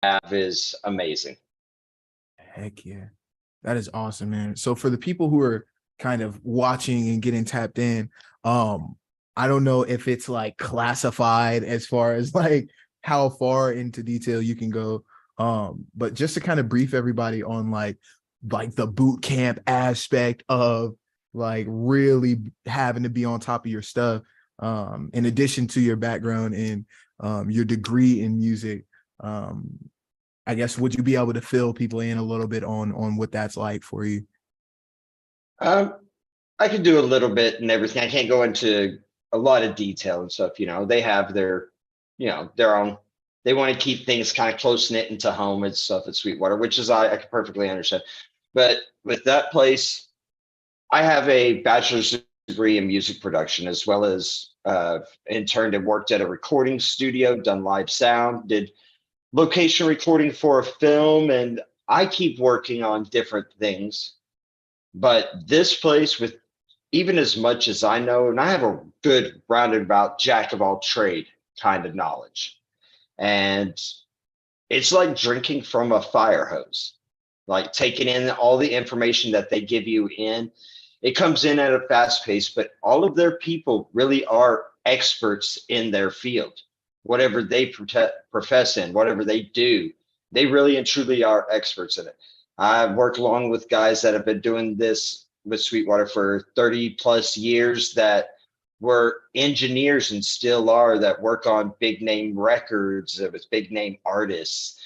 have is amazing. Heck yeah. That is awesome, man. So for the people who are kind of watching and getting tapped in, um, I don't know if it's like classified as far as like how far into detail you can go. But just to kind of brief everybody on like the boot camp aspect of like really having to be on top of your stuff, in addition to your background and your degree in music. Um, I guess would you be able to fill people in a little bit on what that's like for you? Um, I could do a little bit and everything. I can't go into a lot of detail and stuff. They have their own. They want to keep things kind of close knit into home and stuff at Sweetwater, which is I can perfectly understand. But with that place, I have a bachelor's degree in music production, as well as interned and worked at a recording studio, done live sound, did location recording for a film, and I keep working on different things. But this place, with even as much as I know, and I have a good roundabout jack of all trade kind of knowledge. And it's like drinking from a fire hose, like taking in all the information that they give you in. It comes in at a fast pace, but all of their people really are experts in their field. Whatever they profess in, whatever they do, they really and truly are experts in it. I've worked along with guys that have been doing this with Sweetwater for 30 plus years that were engineers and still are, that work on big name records with big name artists.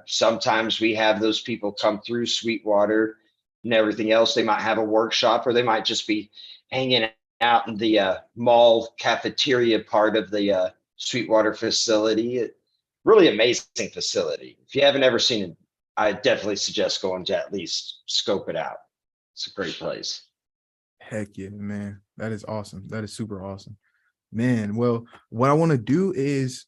Sometimes we have those people come through Sweetwater and everything else. They might have a workshop, or they might just be hanging out in the mall cafeteria part of the Sweetwater facility. Really amazing facility. If you haven't ever seen it, I definitely suggest going to at least scope it out. It's a great place. Heck yeah, man. That is awesome. That is super awesome. Man, well, what I want to do is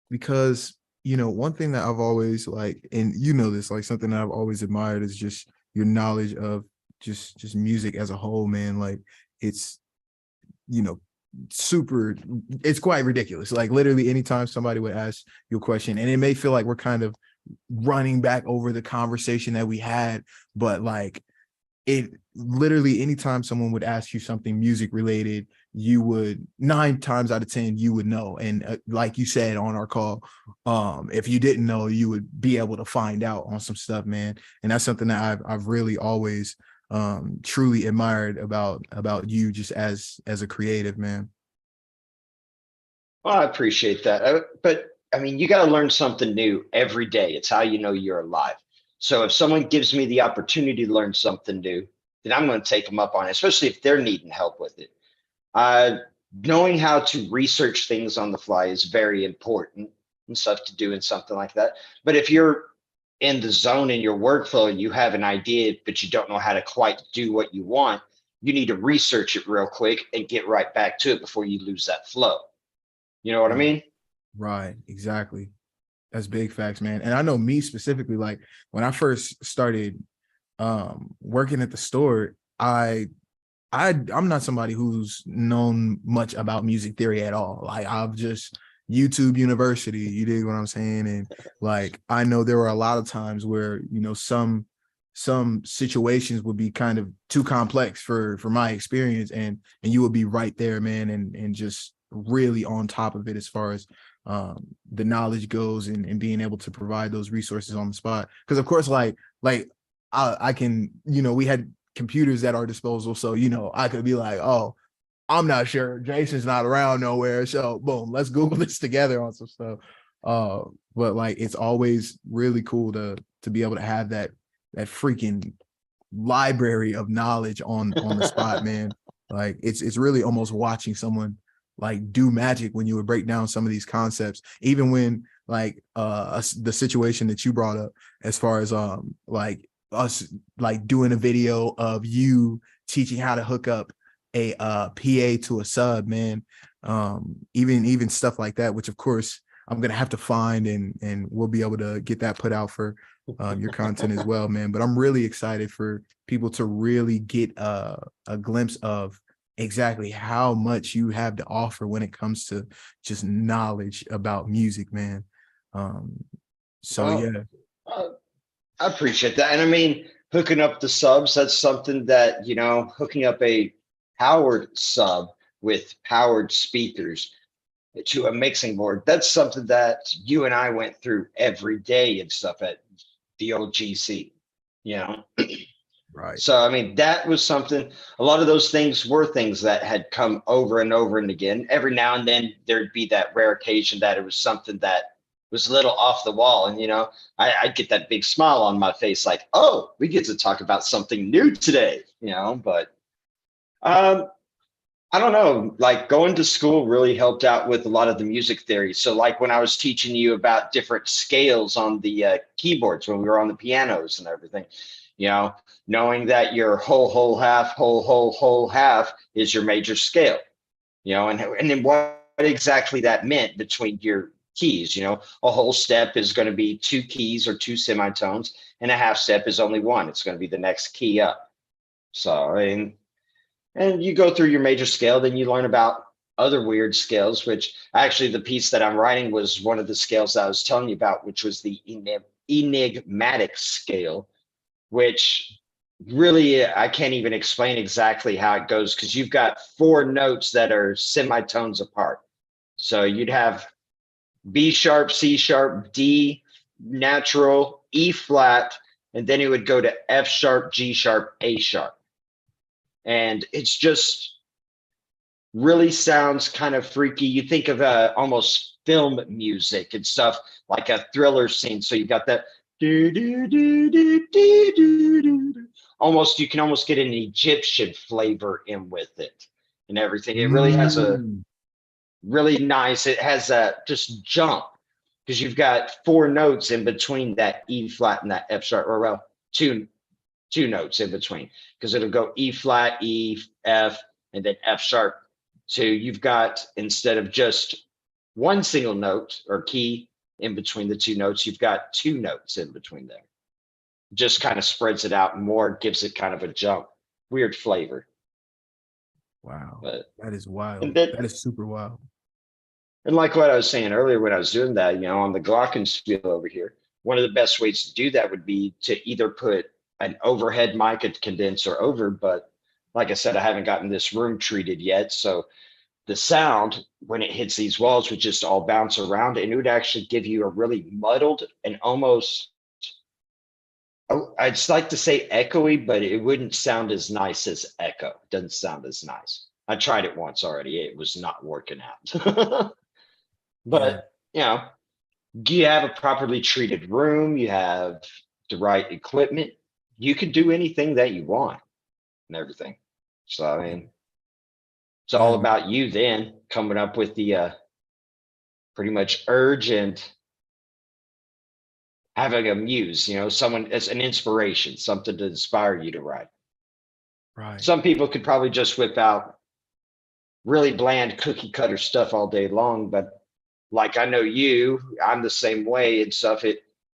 because one thing that I've always like, and this, like something that I've always admired is just your knowledge of just music as a whole, man. Like it's you know super, it's quite ridiculous. Like literally anytime somebody would ask you a question, and it may feel like we're kind of running back over the conversation that we had, but like it literally anytime someone would ask you something music related, you would 9 times out of 10 you would know. And like you said on our call, if you didn't know, you would be able to find out on some stuff, man. And that's something that I've really always truly admired about you just as a creative, man. Well, I appreciate that. But I mean, you got to learn something new every day. It's how you know you're alive. So if someone gives me the opportunity to learn something new, then I'm going to take them up on it, especially if they're needing help with it. Uh, Knowing how to research things on the fly is very important and stuff to do in something like that. But if you're in the zone in your workflow and you have an idea, but you don't know how to quite do what you want, you need to research it real quick and get right back to it before you lose that flow. You know what I Right, mean? right, exactly. That's big facts, man. And I know me specifically, like when I first started working at the store, I'm not somebody who's known much about music theory at all. Like I've just YouTube University, you dig what I'm saying? And like I know there were a lot of times where, some situations would be kind of too complex for my experience, and you would be right there, man, and just really on top of it as far as the knowledge goes, and being able to provide those resources on the spot. Because of course, like I can, we had computers at our disposal. So, I could be like, oh, I'm not sure. Jason's not around nowhere. So boom, let's Google this together on some stuff. Uh, but like it's always really cool to be able to have that freaking library of knowledge on the spot, man. Like it's really almost watching someone like do magic when you would break down some of these concepts, even when like the situation that you brought up as far as like us like doing a video of you teaching how to hook up a PA to a sub, man. Even stuff like that, which of course I'm gonna have to find, and we'll be able to get that put out for your content as well, man. But I'm really excited for people to really get a glimpse of exactly how much you have to offer when it comes to just knowledge about music, man. Um, So Well, yeah, uh, I appreciate that. And I mean, hooking up the subs, that's something that, hooking up a powered sub with powered speakers to a mixing board, that's something that you and I went through every day and stuff at the old GC, you know? right. So, I mean, that was something, a lot of those things were things that had come over and over and again. Every now and then there'd be that rare occasion that it was something that was a little off the wall. And, I'd get that big smile on my face, like, oh, we get to talk about something new today, but um, I don't know, like going to school really helped out with a lot of the music theory. So, like when I was teaching you about different scales on the keyboards when we were on the pianos and everything, you know, knowing that your whole half, whole half is your major scale, and then what exactly that meant between your keys. A whole step is going to be two keys or two semitones, and a half step is only one. It's going to be the next key up. So, and you go through your major scale, then you learn about other weird scales, which actually the piece that I'm writing was one of the scales that I was telling you about, which was the enigmatic scale, which really I can't even explain exactly how it goes because you've got four notes that are semitones apart. So you'd have B sharp, C sharp, D natural, E flat, and then it would go to F sharp, G sharp, A sharp. And it's just really sounds kind of freaky. You think of almost film music and stuff like a thriller scene. So you got that do do do do do do do. Almost you can almost get an Egyptian flavor in with it and everything. It really has a Mm, really nice. It has a just jump because you've got four notes in between that E flat and that F sharp, or well, two notes in between because it'll go E flat, E, F, and then F sharp. So you've got, instead of just one single note or key in between the two notes, you've got two notes in between there. Just kind of spreads it out more, gives it kind of a jump, weird flavor. wow, But that is and wild. then That is super wild. and like what I was saying earlier when I was doing that, on the glockenspiel over here, one of the best ways to do that would be to either put an overhead mic, a condenser over, but like I said, I haven't gotten this room treated yet. So the sound when it hits these walls would just all bounce around and it would actually give you a really muddled and almost, oh, I'd like to say echoey, but it wouldn't sound as nice as echo. It doesn't sound as nice. I tried it once already. It was not working out. Yeah, But, you have a properly treated room, you have the right equipment, you could do anything that you want and everything. So, I yeah, mean, it's yeah, all man. about you then coming up with the pretty much urge and having a muse, someone as an inspiration, something to inspire you to write. Right. Some people could probably just whip out really bland cookie cutter stuff all day long, but like I know you, I'm the same way and stuff.